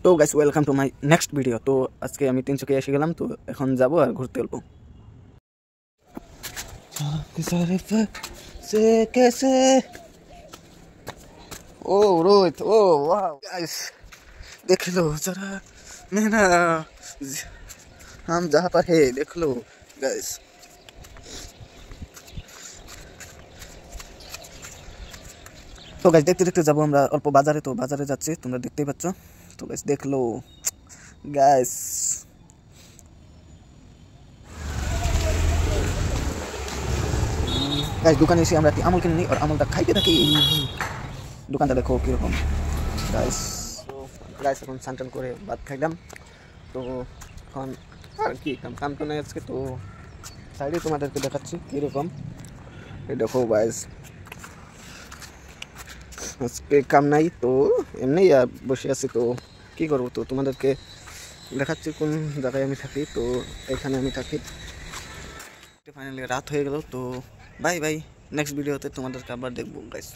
তো guys welcome to my next video. তো আজকে আমি তিনচুকিয়া এসে গেলাম, তো এখন যাবো আর ঘুরতে অল্প। ओ रोहित, ओ वाह गाइस, देख लो जरा मेरा हम जहाँ पर है, देख लो गाइस। তো গাইস দেখতে দেখতে যাবো আমরা অল্প বাজারে। তো বাজারে যাচ্ছি, তোমরা দেখতেই পাচ্ছ। তো গাইস দেখ लो गाइस। गाइस দোকানে এসে আমরা আমুল কিনে নিই আর আমুলটা খাইতে থাকি। দোকানটা দেখো কীরকম গাইস। তো গাইস এখন স্নান করে ভাত খাইলাম। তো এখন আর কি কাম তো নেই আজকে, তো সাইডে তোমাদেরকে দেখাচ্ছি কীরকম। এই দেখো গাইস, আজকে কাম নাই, তো এমনি বসে আছি। তো কী করবো, তো তোমাদেরকে দেখাচ্ছি কোন জায়গায় আমি থাকি। তো এখানে আমি থাকি। ফাইনালি রাত হয়ে গেল, তো বাই বাই। নেক্সট ভিডিওতে তোমাদেরকে আবার দেখবো গাইস।